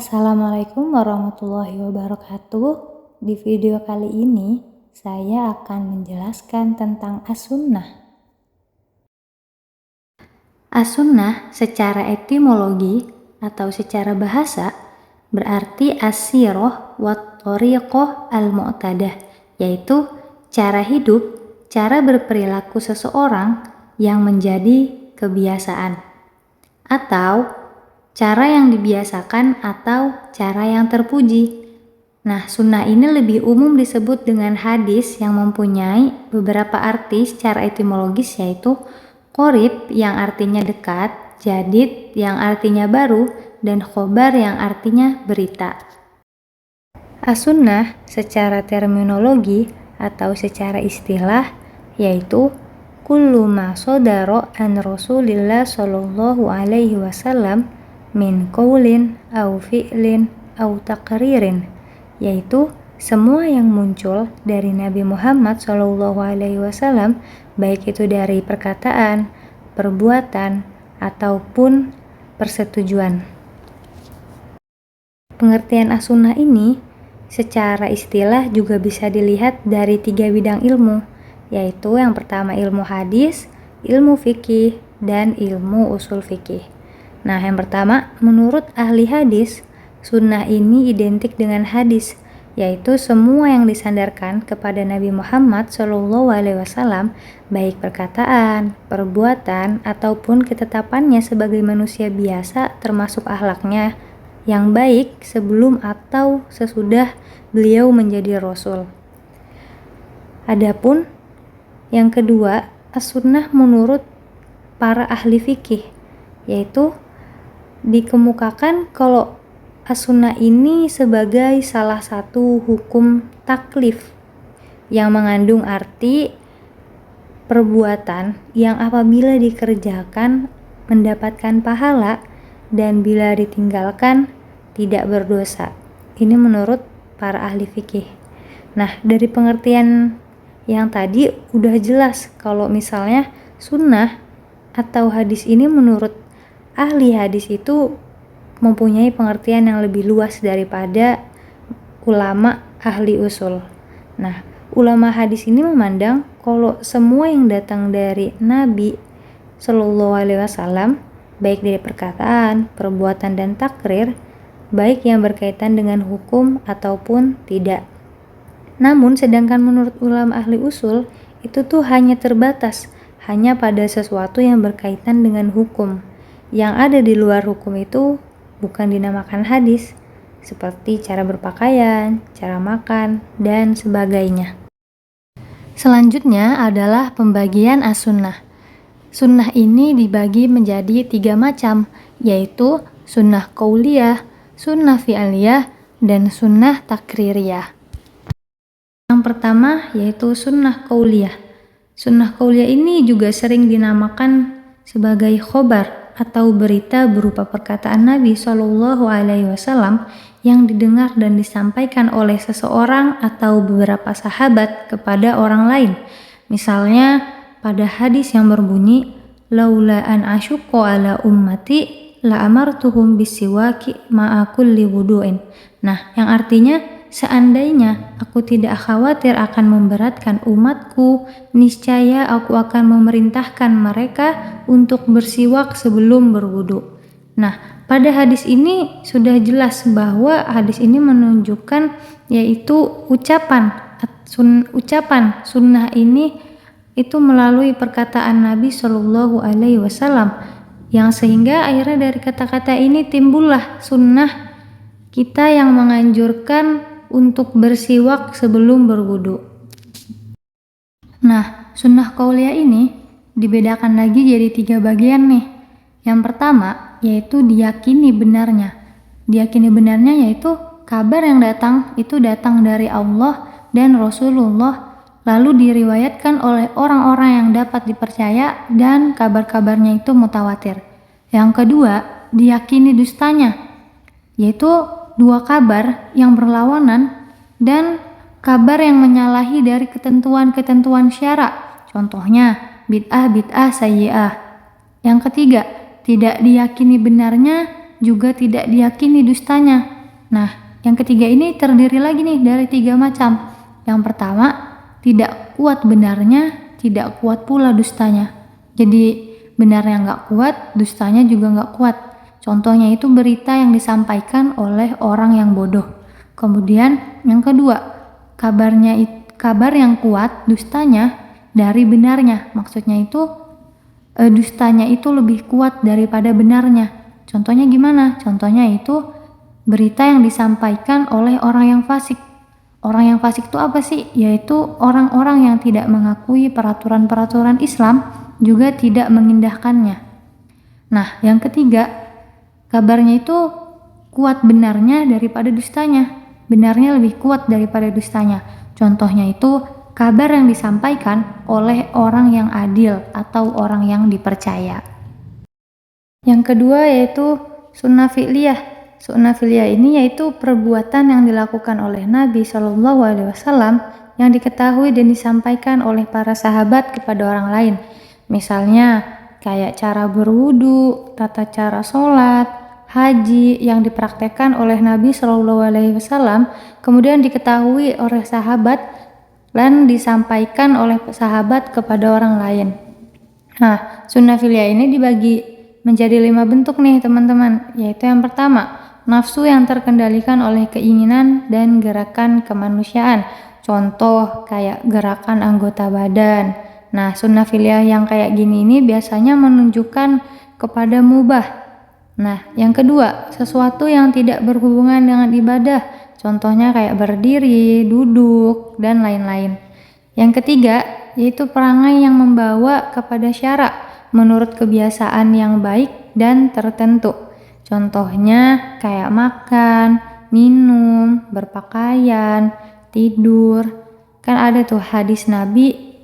Assalamualaikum warahmatullahi wabarakatuh. Di video kali ini, saya akan menjelaskan tentang as-sunnah. As-sunnah secara etimologi atau secara bahasa berarti as-sirah wa thariqah al-mu'tadah, yaitu cara hidup, cara berperilaku seseorang yang menjadi kebiasaan, atau cara yang dibiasakan atau cara yang terpuji. Nah, sunnah ini lebih umum disebut dengan hadis yang mempunyai beberapa arti secara etimologis, yaitu qorib yang artinya dekat, jadid yang artinya baru, dan khobar yang artinya berita. As-sunnah secara terminologi atau secara istilah yaitu kullu ma sodaro an Rasulillah sallallahu alaihi wasallam min qaulin au fi'lin au taqririn, yaitu semua yang muncul dari Nabi Muhammad sallallahu alaihi wasallam, baik itu dari perkataan, perbuatan, ataupun persetujuan. Pengertian as-sunnah ini secara istilah juga bisa dilihat dari 3 bidang ilmu, yaitu yang pertama ilmu hadis, ilmu fikih, dan ilmu usul fikih. Nah, yang pertama, menurut ahli hadis, sunnah ini identik dengan hadis, yaitu semua yang disandarkan kepada Nabi Muhammad SAW, baik perkataan, perbuatan, ataupun ketetapannya sebagai manusia biasa, termasuk akhlaknya yang baik sebelum atau sesudah beliau menjadi rasul. Adapun yang kedua, as-sunnah menurut para ahli fikih, yaitu dikemukakan kalau as-sunnah ini sebagai salah satu hukum taklif yang mengandung arti perbuatan yang apabila dikerjakan mendapatkan pahala dan bila ditinggalkan tidak berdosa. Ini menurut para ahli fikih. Nah, dari pengertian yang tadi udah jelas kalau misalnya sunnah atau hadis ini menurut ahli hadis itu mempunyai pengertian yang lebih luas daripada ulama ahli usul. Nah, ulama hadis ini memandang kalau semua yang datang dari Nabi Shallallahu Alaihi Wasallam, baik dari perkataan, perbuatan, dan takrir, baik yang berkaitan dengan hukum ataupun tidak. Namun, sedangkan menurut ulama ahli usul, itu tuh hanya terbatas, hanya pada sesuatu yang berkaitan dengan hukum. Yang ada di luar hukum itu bukan dinamakan hadis, seperti cara berpakaian, cara makan, dan sebagainya. Selanjutnya adalah pembagian as-sunnah. Sunnah ini dibagi menjadi 3 macam, yaitu sunnah qauliyah, sunnah fi'liyah, dan sunnah takririyah. Yang pertama yaitu sunnah qauliyah. Sunnah qauliyah ini juga sering dinamakan sebagai khobar atau berita berupa perkataan Nabi Shallallahu Alaihi Wasallam yang didengar dan disampaikan oleh seseorang atau beberapa sahabat kepada orang lain. Misalnya pada hadis yang berbunyi, laula an asyqa ala ummati la amartuhum bisiwaki ma'a kulli wudu'in. Nah, yang artinya seandainya aku tidak khawatir akan memberatkan umatku, niscaya aku akan memerintahkan mereka untuk bersiwak sebelum berwudu. Nah, pada hadis ini sudah jelas bahwa hadis ini menunjukkan yaitu ucapan sunnah ini itu melalui perkataan Nabi Shallallahu Alaihi Wasallam, yang sehingga akhirnya dari kata-kata ini timbullah sunnah kita yang menganjurkan untuk bersiwak sebelum berwudu. Nah, sunnah qauliyah ini dibedakan lagi jadi 3 bagian nih. Yang pertama yaitu diyakini benarnya. Diyakini benarnya yaitu kabar yang datang itu datang dari Allah dan Rasulullah, lalu diriwayatkan oleh orang-orang yang dapat dipercaya dan kabar-kabarnya itu mutawatir. Yang kedua, diyakini dustanya, yaitu 2 kabar yang berlawanan dan kabar yang menyalahi dari ketentuan-ketentuan syara. Contohnya, bid'ah sayyi'ah. Yang ketiga, tidak diyakini benarnya juga tidak diyakini dustanya. Nah, yang ketiga ini terdiri lagi nih dari 3 macam. Yang pertama, tidak kuat benarnya, tidak kuat pula dustanya. Jadi benarnya nggak kuat, dustanya juga nggak kuat. Contohnya itu berita yang disampaikan oleh orang yang bodoh. Kemudian yang kedua, kabar yang kuat, dustanya dari benarnya. Maksudnya itu dustanya itu lebih kuat daripada benarnya. Contohnya gimana? Contohnya itu berita yang disampaikan oleh orang yang fasik. Orang yang fasik itu apa sih? Yaitu orang-orang yang tidak mengakui peraturan-peraturan Islam, juga tidak mengindahkannya. Nah, yang ketiga, kabarnya itu kuat benarnya daripada dustanya. Benarnya lebih kuat daripada dustanya. Contohnya itu kabar yang disampaikan oleh orang yang adil atau orang yang dipercaya. Yang kedua yaitu sunnah fi'liyah. Sunnah fi'liyah ini yaitu perbuatan yang dilakukan oleh Nabi Shallallahu Alaihi Wasallam yang diketahui dan disampaikan oleh para sahabat kepada orang lain. Misalnya kayak cara berwudu, tata cara sholat, haji yang dipraktekkan oleh Nabi Shallallahu Alaihi Wasallam, kemudian diketahui oleh sahabat dan disampaikan oleh sahabat kepada orang lain. Nah, sunnah fi'liyah ini dibagi menjadi 5 bentuk nih teman-teman, yaitu yang pertama, nafsu yang terkendalikan oleh keinginan dan gerakan kemanusiaan. Contoh kayak gerakan anggota badan. Nah, sunnah fi'liyah yang kayak gini ini biasanya menunjukkan kepada mubah. Nah, yang kedua, sesuatu yang tidak berhubungan dengan ibadah. Contohnya kayak berdiri, duduk, dan lain-lain. Yang ketiga, yaitu perangai yang membawa kepada syarak menurut kebiasaan yang baik dan tertentu. Contohnya kayak makan, minum, berpakaian, tidur. Kan ada tuh hadis Nabi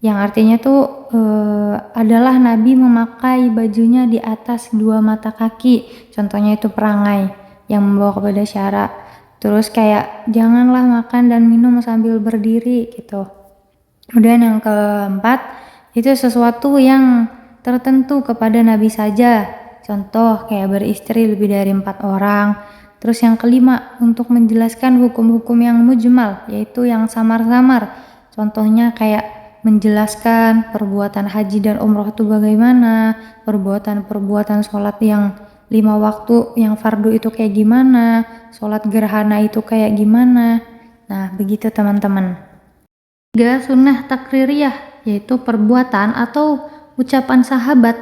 yang artinya tuh adalah Nabi memakai bajunya di atas 2 mata kaki. Contohnya itu perangai yang membawa kepada syarak. Terus kayak janganlah makan dan minum sambil berdiri gitu. Kemudian yang keempat, itu sesuatu yang tertentu kepada Nabi saja. Contoh kayak beristri lebih dari 4 orang. Terus yang kelima, untuk menjelaskan hukum-hukum yang mujmal, yaitu yang samar-samar. Contohnya kayak menjelaskan perbuatan haji dan umroh itu bagaimana, perbuatan-perbuatan sholat yang 5 waktu yang fardu itu kayak gimana, sholat gerhana itu kayak gimana. Nah, begitu teman-teman. 3. Sunnah takririyah, yaitu perbuatan atau ucapan sahabat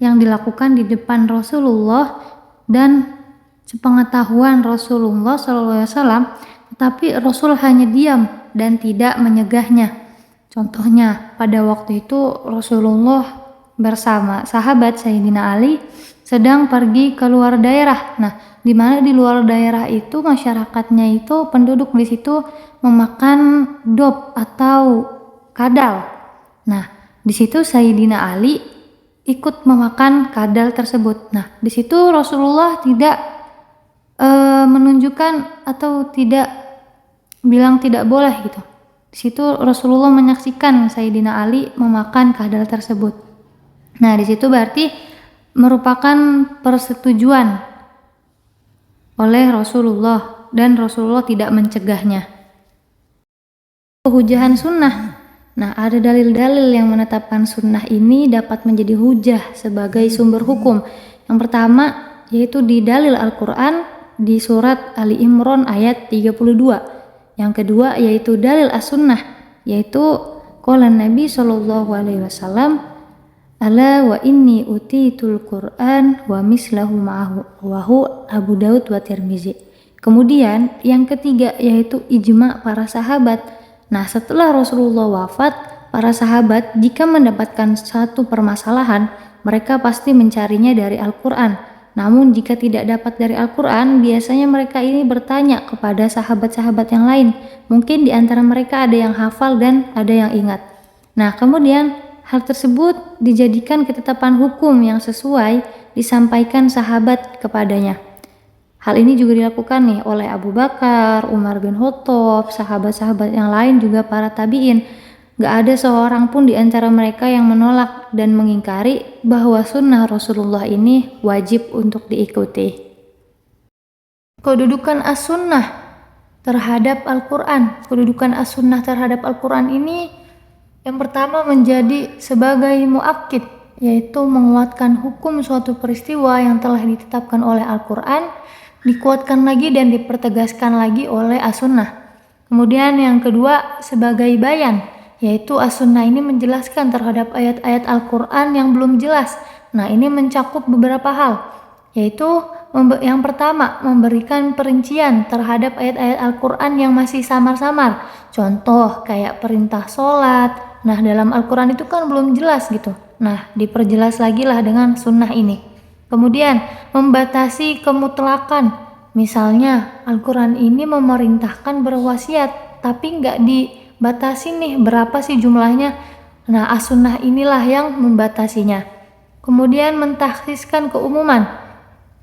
yang dilakukan di depan Rasulullah dan sepengetahuan Rasulullah SAW, tetapi Rasul hanya diam dan tidak menyegahnya. Contohnya, pada waktu itu Rasulullah bersama sahabat Sayyidina Ali sedang pergi ke luar daerah. Nah, di mana di luar daerah itu masyarakatnya itu penduduk di situ memakan dop atau kadal. Nah, di situ Sayyidina Ali ikut memakan kadal tersebut. Nah, di situ Rasulullah tidak menunjukkan atau tidak bilang tidak boleh gitu. Di situ Rasulullah menyaksikan Sayyidina Ali memakan kadal tersebut. Nah, di situ berarti merupakan persetujuan oleh Rasulullah dan Rasulullah tidak mencegahnya. Hujahan sunnah. Nah, ada dalil-dalil yang menetapkan sunnah ini dapat menjadi hujah sebagai sumber hukum. Yang pertama, yaitu di dalil Al-Quran di surat Ali Imran ayat 32. Yang kedua, yaitu dalil as-sunnah, yaitu qala Nabi SAW, ala wa inni utitul Qur'an wa mislahu ma'ahu wahu Abu Daud wa Tirmizi. Kemudian, yang ketiga, yaitu ijma' para sahabat. Nah, setelah Rasulullah wafat, para sahabat jika mendapatkan satu permasalahan, mereka pasti mencarinya dari Al-Quran. Namun jika tidak dapat dari Al-Quran, biasanya mereka ini bertanya kepada sahabat-sahabat yang lain. Mungkin di antara mereka ada yang hafal dan ada yang ingat. Nah, kemudian hal tersebut dijadikan ketetapan hukum yang sesuai disampaikan sahabat kepadanya. Hal ini juga dilakukan nih oleh Abu Bakar, Umar bin Khattab, sahabat-sahabat yang lain juga para tabi'in. Gak ada seorang pun di antara mereka yang menolak dan mengingkari bahwa sunnah Rasulullah ini wajib untuk diikuti. Kedudukan as-sunnah terhadap Al-Quran. Kedudukan as-sunnah terhadap Al-Quran ini yang pertama menjadi sebagai muakkid, yaitu menguatkan hukum suatu peristiwa yang telah ditetapkan oleh Al-Quran, dikuatkan lagi dan dipertegaskan lagi oleh as-sunnah. Kemudian yang kedua sebagai bayan, yaitu as-sunnah ini menjelaskan terhadap ayat-ayat Al-Quran yang belum jelas. Nah, ini mencakup beberapa hal, yaitu yang pertama memberikan perincian terhadap ayat-ayat Al-Quran yang masih samar-samar. Contoh kayak perintah sholat. Nah, dalam Al-Quran itu kan belum jelas gitu. Nah, diperjelas lagi lah dengan sunnah ini. Kemudian membatasi kemutlakan. Misalnya Al-Quran ini memerintahkan berwasiat, tapi nggak dibatasi nih berapa sih jumlahnya. Nah, as-sunnah inilah yang membatasinya. Kemudian mentakhsiskan keumuman.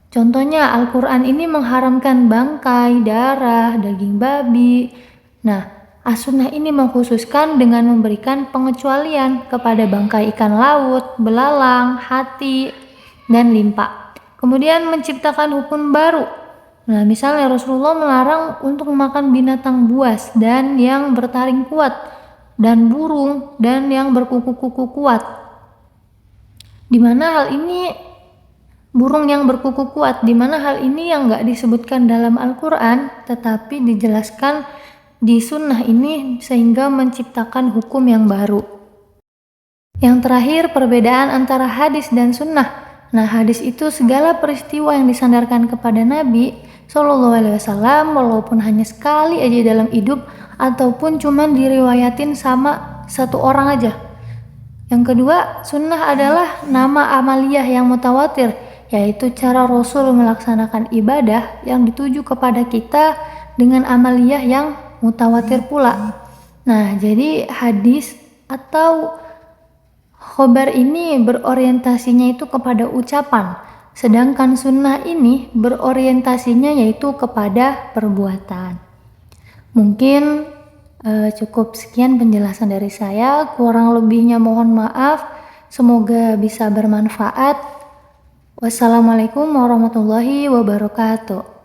Contohnya Al-Quran ini mengharamkan bangkai, darah, daging babi. Nah, as-sunnah ini mengkhususkan dengan memberikan pengecualian kepada bangkai ikan laut, belalang, hati, dan limpa. Kemudian menciptakan hukum baru. Nah, misalnya Rasulullah melarang untuk memakan binatang buas dan yang bertaring kuat, dan burung dan yang berkuku-kuku kuat. Dimana hal ini burung yang berkuku kuat, dimana hal ini yang nggak disebutkan dalam Al-Quran, tetapi dijelaskan di sunnah ini sehingga menciptakan hukum yang baru. Yang terakhir, perbedaan antara hadis dan sunnah. Nah, hadis itu segala peristiwa yang disandarkan kepada Nabi SAW, walaupun hanya sekali aja dalam hidup ataupun cuman diriwayatin sama satu orang aja. Yang kedua, sunnah adalah nama amaliyah yang mutawatir, yaitu cara Rasul melaksanakan ibadah yang dituju kepada kita dengan amaliyah yang mutawatir pula. Nah, jadi hadis atau khobar ini berorientasinya itu kepada ucapan, sedangkan sunnah ini berorientasinya yaitu kepada perbuatan. Mungkin cukup sekian penjelasan dari saya, kurang lebihnya mohon maaf, semoga bisa bermanfaat. Wassalamualaikum warahmatullahi wabarakatuh.